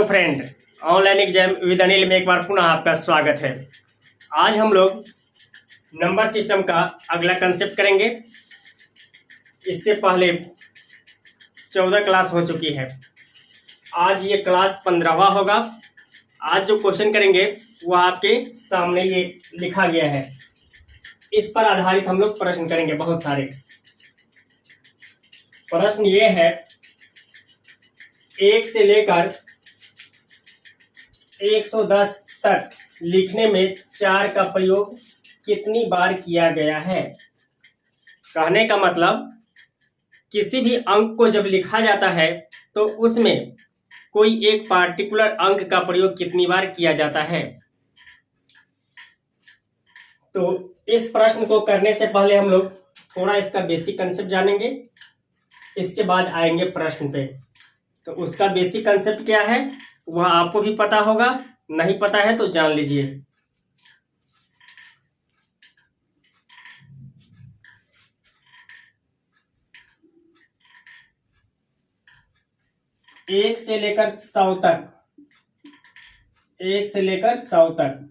Friend, online exam with Anil में एक बार पुनः आपका स्वागत है। आज हम लोग नंबर सिस्टम का अगला कंसेप्ट करेंगे। इससे पहले 14 क्लास हो चुकी है, आज ये क्लास 15वां होगा। आज जो क्वेश्चन करेंगे वह आपके सामने ये लिखा गया है, इस पर आधारित हम लोग प्रश्न करेंगे। बहुत सारे प्रश्न ये है, 1 से लेकर 110 तक लिखने में 4 का प्रयोग कितनी बार किया गया है। कहने का मतलब, किसी भी अंक को जब लिखा जाता है तो उसमें कोई एक पार्टिकुलर अंक का प्रयोग कितनी बार किया जाता है। तो इस प्रश्न को करने से पहले हम लोग थोड़ा इसका बेसिक कंसेप्ट जानेंगे, इसके बाद आएंगे प्रश्न पे। तो उसका बेसिक कंसेप्ट क्या है वह आपको भी पता होगा, नहीं पता है तो जान लीजिए। एक से लेकर 100 तक, 1 से लेकर 100 तक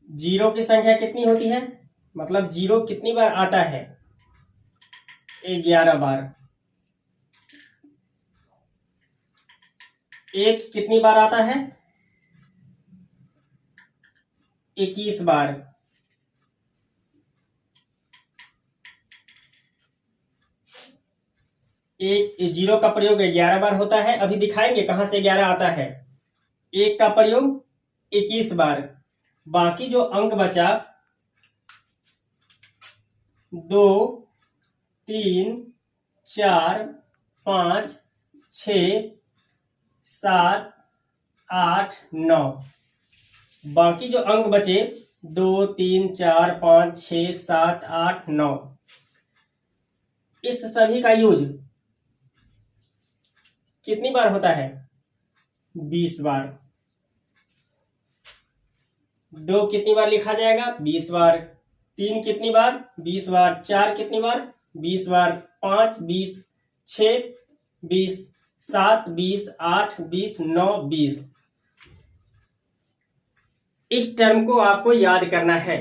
जीरो की संख्या कितनी होती है, मतलब जीरो कितनी बार आता है। 11 बार। एक कितनी बार आता है, 21 बार। एक जीरो का प्रयोग 11 बार होता है। अभी दिखाएंगे कहां से 11 आता है। एक का प्रयोग 21 बार। बाकी जो अंक बचा 2, 3, 4, 5, 6, 7, 8, 9, बाकी जो अंक बचे 2, 3, 4, 5, 6, 7, 8, 9, इस सभी का यूज कितनी बार होता है, 20 बार। 2 कितनी बार लिखा जाएगा, 20 बार। 3 कितनी बार, 20 बार। 4 कितनी बार, 20 बार। 5 20, 6 20, 7 20, 8 20, 9 20। इस टर्म को आपको याद करना है।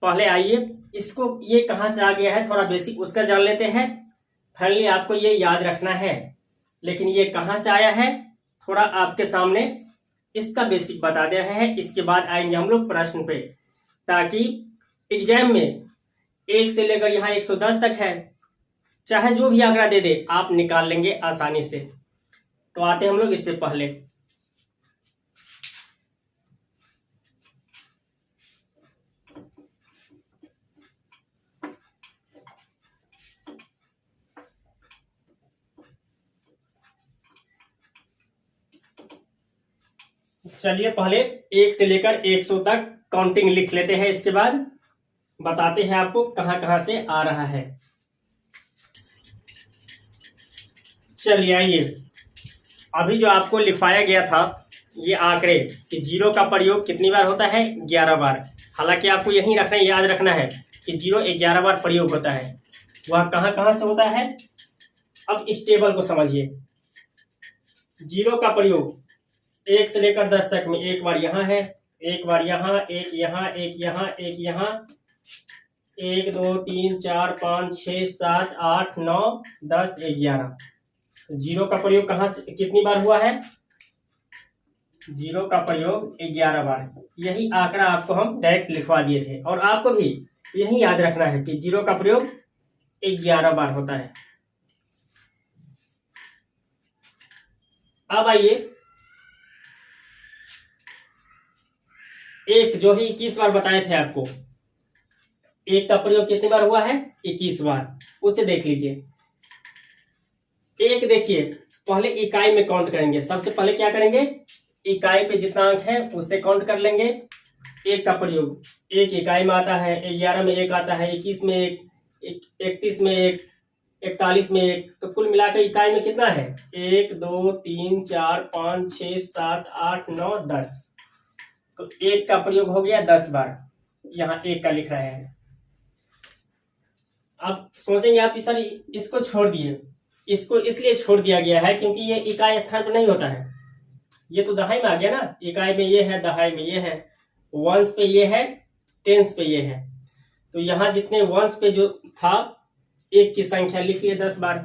पहले आइए इसको, ये कहां से आ गया है थोड़ा बेसिक उसका जान लेते हैं। फाइनली आपको ये याद रखना है, लेकिन ये कहां से आया है थोड़ा आपके सामने इसका बेसिक बता दे रहे हैं। इसके बाद आएंगे हम लोग प्रश्न पे, ताकि एग्जाम में 1 से लेकर यहाँ 110 तक है, चाहे जो भी आंकड़ा दे दे आप निकाल लेंगे आसानी से। तो आते हैं हम लोग इससे पहले। चलिए पहले 1 से लेकर 100 तक काउंटिंग लिख लेते हैं, इसके बाद बताते हैं आपको कहां कहां से आ रहा है। चलिए आइए, अभी जो आपको लिखवाया गया था ये आंकड़े कि जीरो का प्रयोग कितनी बार होता है, 11 बार। हालांकि आपको यही रखना, याद रखना है कि जीरो 11 बार प्रयोग होता है। वह कहां कहां से होता है। अब इस टेबल को समझिए। जीरो का प्रयोग 1 से लेकर 10 तक में एक बार यहाँ है, एक बार यहाँ, एक यहाँ, एक यहाँ, एक यहाँ, 1 2 3 4 5 6 7 8 9 10 11। जीरो का प्रयोग कहाँ से कितनी बार हुआ है, जीरो का प्रयोग 11 बार। यही आंकड़ा आपको हम डायरेक्ट लिखवा दिए थे, और आपको भी यही याद रखना है कि जीरो का प्रयोग 11 बार होता है। अब आइए, एक जो ही 21 बार बताए थे आपको, एक का प्रयोग कितनी बार हुआ है, 21 बार। उसे देख लीजिए। एक देखिए, पहले इकाई में काउंट करेंगे। सबसे पहले क्या करेंगे, इकाई पे जितना अंक है उसे काउंट कर लेंगे। एक का प्रयोग 1 इकाई में आता है, 11 में 1 आता है, 21 में 1, 31 में 1, 41 में 1। तो कुल मिलाकर इकाई में कितना है, 1 2 3 4 5 6 7 8 9 10। तो 1 का प्रयोग हो गया 10 बार। यहाँ 1 का लिख रहे हैं। अब सोचेंगे आप सर इसको छोड़ दिए, इसको इसलिए छोड़ दिया गया है क्योंकि ये इकाई स्थान पर नहीं होता है। ये तो दहाई में आ गया ना, इकाई में ये है, दहाई में ये है, वंश पे ये है, टेंस पे ये है। तो यहाँ जितने वंश पे जो था एक की संख्या लिख लिए 10 बार।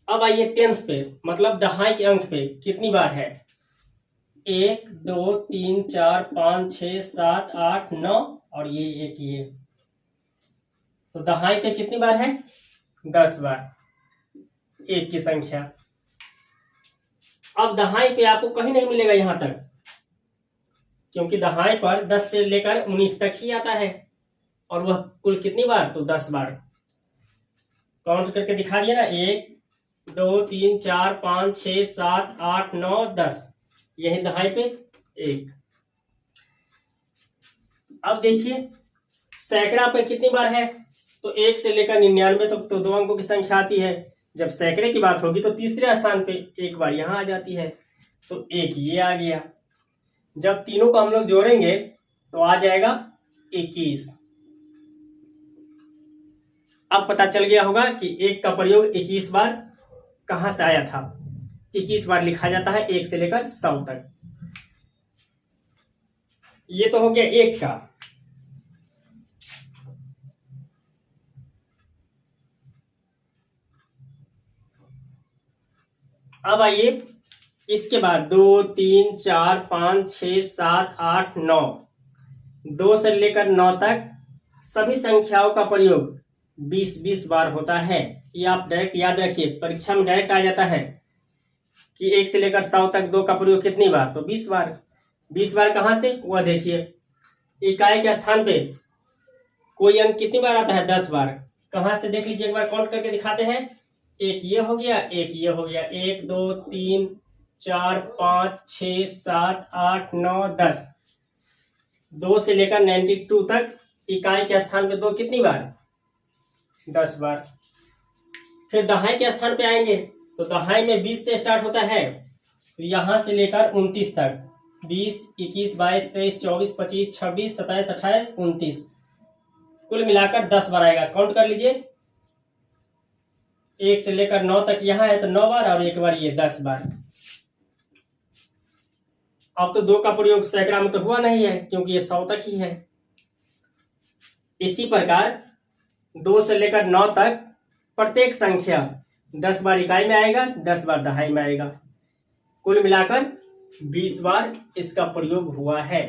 अब आइए टेंस पे, मतलब दहाई के अंक पे कितनी बार है? 1 2 3 4 5 6 7 8 9 और ये एक ये। तो दहाई पे कितनी बार है? 10 बार, एक की संख्या। अब दहाई पे आपको कहीं नहीं मिलेगा यहां तक, क्योंकि दहाई पर 10 से लेकर 19 तक ही आता है, और वह कुल कितनी बार? तो 10 बार। काउंट करके दिखा दिया ना, 1 2 3 4 5 6 7 8 9 10, यही दहाई पे एक। अब देखिए सैकड़ा पे कितनी बार है? तो 1 से लेकर 99 तक तो 2 अंकों की संख्या आती है। जब सैकड़े की बात होगी तो तीसरे स्थान पे एक बार यहां आ जाती है, तो एक ये आ गया। जब तीनों को हम लोग जोड़ेंगे तो आ जाएगा 21। अब पता चल गया होगा कि एक का प्रयोग 21 बार कहां से आया था। 21 बार लिखा जाता है 1 से लेकर 100 तक। ये तो हो गया एक का। अब आइए इसके बाद 2 3 4 5 6 7 8 9, 2 से लेकर 9 तक सभी संख्याओं का प्रयोग 20-20 बार होता है। ये आप डायरेक्ट याद रखिए, परीक्षा में डायरेक्ट आ जाता है कि 1 से लेकर 100 तक 2 का प्रयोग कितनी बार? तो 20 बार। 20 बार कहां से? वह देखिए इकाई के स्थान पे कोई अंक कितनी बार आता है? 10 बार। कहां से देख लीजिए, एक बार काउंट करके दिखाते हैं। एक ये हो गया, एक ये हो गया, 1 2 3 4 5 6 7 8 9 10। 2 से लेकर 92 तक इकाई के स्थान पे 2 कितनी बार? 10 बार। फिर दहाई के स्थान पे आएंगे तो दहाई में 20 से स्टार्ट होता है, तो यहां से लेकर 29 तक 20 21 22 23 24 25 26 27 28 29, कुल मिलाकर 10 बार आएगा। काउंट कर लीजिए, 1 से लेकर 9 तक यहां है तो 9 बार, और एक बार ये 10 बार। अब तो 2 का प्रयोग सैकड़ा में तो हुआ नहीं है क्योंकि ये 100 तक ही है। इसी प्रकार 2 से लेकर 9 तक प्रत्येक संख्या 10 बार इकाई में आएगा, 10 बार दहाई में आएगा, कुल मिलाकर 20 बार इसका प्रयोग हुआ है।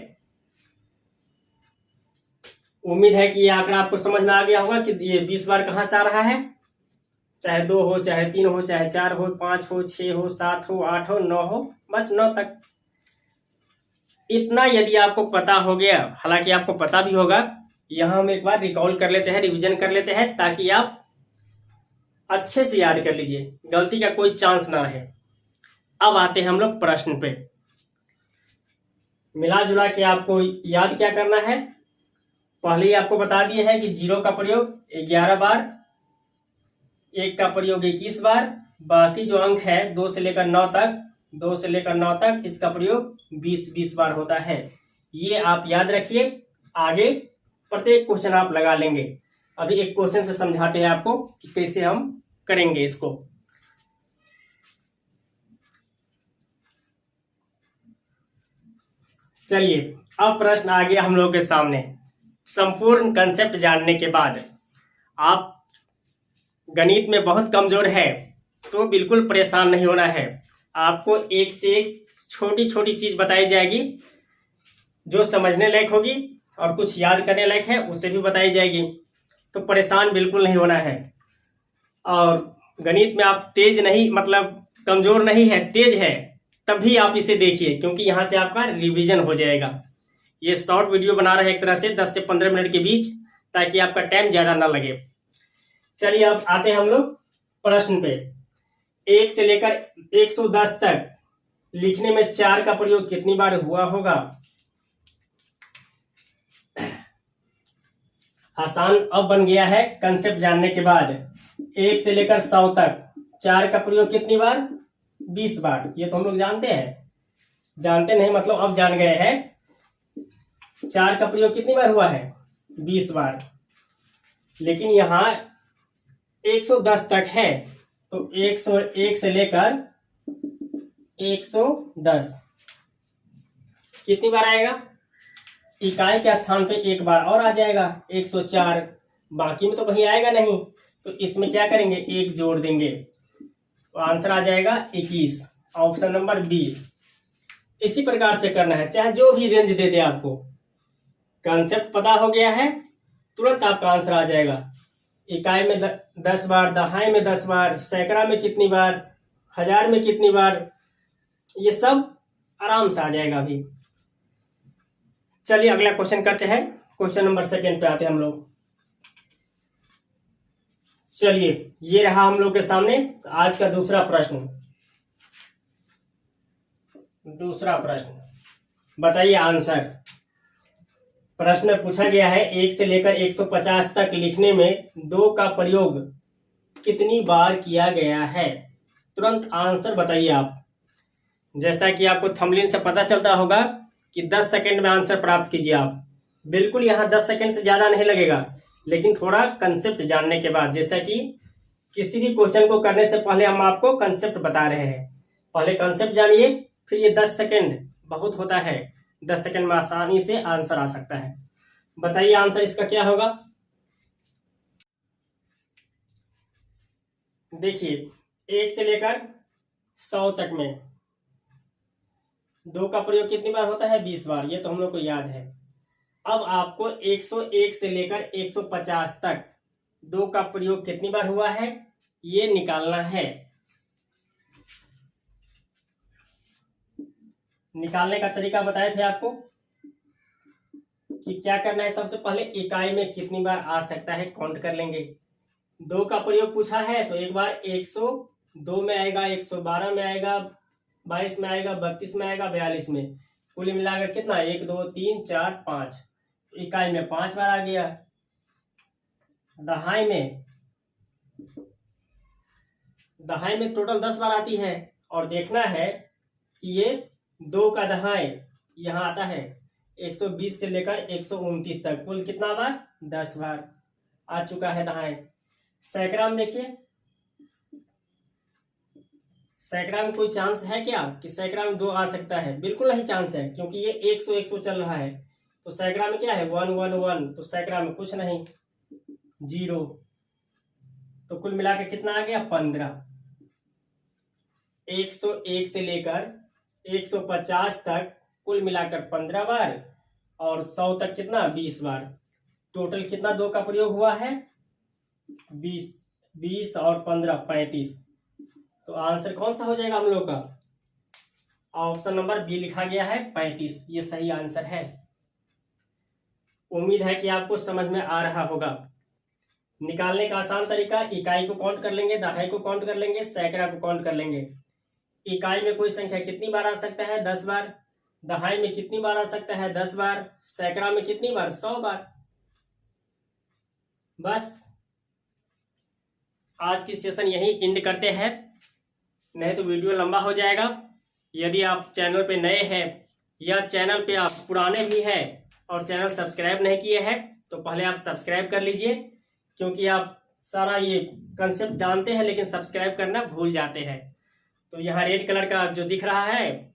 उम्मीद है कि ये आंकड़ा आपको समझ में आ गया होगा कि ये 20 बार कहां से आ रहा है। चाहे 2 हो, चाहे 3 हो, चाहे 4 हो, 5 हो, 6 हो, 7 हो, 8 हो, 9 हो, बस 9 तक। इतना यदि आपको पता हो गया, हालांकि आपको पता भी होगा, यहां हम एक बार रिकॉल कर लेते हैं, रिवीजन कर लेते हैं, ताकि आप अच्छे से याद कर लीजिए, गलती का कोई चांस ना रहे। अब आते हैं हम लोग प्रश्न पे। मिला जुला के आपको याद क्या करना है? पहले ही आपको बता दिए है कि 0 का प्रयोग 11 बार, 1 का प्रयोग 21 बार, बाकी जो अंक है 2 से लेकर 9 तक, 2 से लेकर 9 तक इसका प्रयोग 20-20 बार होता है। ये आप याद रखिए, आगे प्रत्येक क्वेश्चन आप लगा लेंगे। अभी एक क्वेश्चन से समझाते हैं आपको कि कैसे हम करेंगे इसको। चलिए अब प्रश्न आ गया हम लोगों के सामने। संपूर्ण कंसेप्ट जानने के बाद आप गणित में बहुत कमजोर है तो बिल्कुल परेशान नहीं होना है। आपको एक से एक छोटी छोटी चीज बताई जाएगी जो समझने लायक होगी, और कुछ याद करने लायक है उसे भी बताई जाएगी, तो परेशान बिल्कुल नहीं होना है। और गणित में आप तेज नहीं, मतलब कमजोर नहीं है, तेज है, तब भी आप इसे देखिए, क्योंकि यहां से आपका रिवीजन हो जाएगा। ये शॉर्ट वीडियो बना रहे एक तरह से 10 से 15 मिनट के बीच, ताकि आपका टाइम ज्यादा ना लगे। चलिए अब आते हैं हम लोग प्रश्न पे। 1 से लेकर 110 तक लिखने में 4 का प्रयोग कितनी बार हुआ होगा? आसान अब बन गया है कंसेप्ट जानने के बाद। 1 से लेकर 100 तक 4 का प्रयोग कितनी बार? 20 बार। ये तो हम लोग जानते हैं, जानते नहीं मतलब अब जान गए हैं। 4 का प्रयोग कितनी बार हुआ है? 20 बार। लेकिन यहां 110 तक है तो 101 से लेकर 110 कितनी बार आएगा? इकाई के स्थान पे एक बार और आ जाएगा 104, बाकी में तो वही आएगा नहीं, तो इसमें क्या करेंगे, एक जोड़ देंगे, तो आंसर आ जाएगा 21, ऑप्शन नंबर बी। इसी प्रकार से करना है, चाहे जो भी रेंज दे दे आपको, कॉन्सेप्ट पता हो गया है तुरंत आपका आंसर आ जाएगा। इकाई में 10 बार, दहाई में 10 बार, सैकड़ा में कितनी बार, हजार में कितनी बार, ये सब आराम से आ जाएगा अभी। चलिए अगला क्वेश्चन करते हैं, क्वेश्चन नंबर 2 पे आते हैं हम लोग। चलिए ये रहा हम लोग के सामने आज का दूसरा प्रश्न। बताइए आंसर। प्रश्न में पूछा गया है 1 से लेकर 150 तक लिखने में 2 का प्रयोग कितनी बार किया गया है? तुरंत आंसर बताइए आप। जैसा कि आपको थंबनेल से पता चलता होगा कि 10 सेकंड में आंसर प्राप्त कीजिए आप। बिल्कुल यहाँ 10 सेकंड से ज्यादा नहीं लगेगा, लेकिन थोड़ा कंसेप्ट जानने के बाद, जैसा कि किसी भी क्वेश्चन को करने से पहले हम आपको कंसेप्ट बता रहे हैं, पहले कंसेप्ट जानिए, फिर ये 10 सेकंड बहुत होता है, 10 सेकंड में आसानी से आंसर आ सकता है। बताइए आंसर इसका क्या होगा। देखिए 1 से लेकर 100 तक में 2 का प्रयोग कितनी बार होता है? 20 बार, ये तो हम लोग को याद है। अब आपको 101 से लेकर 150 तक 2 का प्रयोग कितनी बार हुआ है ये निकालना है। निकालने का तरीका बताए थे आपको कि क्या करना है। सबसे पहले इकाई में कितनी बार आ सकता है काउंट कर लेंगे। 2 का प्रयोग पूछा है तो एक बार 102 में आएगा, 112 में आएगा, 22 में आएगा, 32 में आएगा, 42 में, कुल मिलाकर कितना, 1 2 3 4 5, इकाई में 5 बार आ गया। दहाई में टोटल 10 बार आती है, और देखना है कि ये 2 का दहाई यहाँ आता है 120 से लेकर 129 तक, कुल कितना बार, 10 बार आ चुका है दहाई। सैकड़ा में देखिए, सैकड़ा में कोई चांस है क्या कि सैकड़ा में 2 आ सकता है? बिल्कुल नहीं चांस है, क्योंकि ये 100 चल रहा है, तो सैकड़ा में क्या है, 1 1 1, तो सैकड़ा में कुछ नहीं, 0, तो कुल मिलाकर कितना आ गया, 15। 101 से लेकर 150 तक कुल मिलाकर 15 बार, और 100 तक कितना, 20 बार, टोटल कितना 2 का प्रयोग हुआ है, 20 और 15 35, तो आंसर कौन सा हो जाएगा हम लोग का, ऑप्शन नंबर बी लिखा गया है 35, ये सही आंसर है। उम्मीद है कि आपको समझ में आ रहा होगा। निकालने का आसान तरीका, इकाई को काउंट कर लेंगे, दहाई को काउंट कर लेंगे, सैकड़ा को काउंट कर लेंगे। इकाई में कोई संख्या कितनी बार आ सकता है, 10 बार, दहाई में कितनी बार आ सकता है, 10 बार, सैकड़ा में कितनी बार, 100 बार। बस आज की सेशन यही एंड करते हैं, नहीं तो वीडियो लंबा हो जाएगा। यदि आप चैनल पे नए हैं या चैनल पे आप पुराने भी हैं और चैनल सब्सक्राइब नहीं किए हैं, तो पहले आप सब्सक्राइब कर लीजिए, क्योंकि आप सारा ये कंसेप्ट जानते हैं लेकिन सब्सक्राइब करना भूल जाते हैं। तो यहाँ रेड कलर का जो दिख रहा है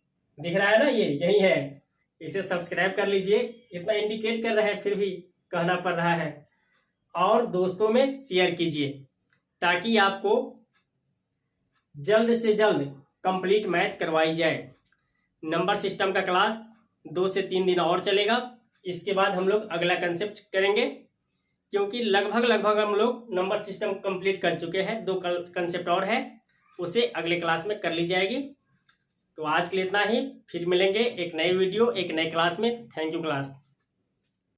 ना, ये यही है, इसे सब्सक्राइब कर लीजिए। इतना इंडिकेट कर रहे हैं फिर भी कहना पड़ रहा है। और दोस्तों में शेयर कीजिए, ताकि आपको जल्द से जल्द कंप्लीट मैथ करवाई जाए। नंबर सिस्टम का क्लास 2 से 3 दिन और चलेगा, इसके बाद हम लोग अगला कंसेप्ट करेंगे, क्योंकि लगभग हम लोग नंबर सिस्टम कंप्लीट कर चुके हैं। 2 कंसेप्ट और है, उसे अगले क्लास में कर ली जाएगी। तो आज के लिए इतना ही, फिर मिलेंगे एक नई वीडियो एक नई क्लास में। Thank you class.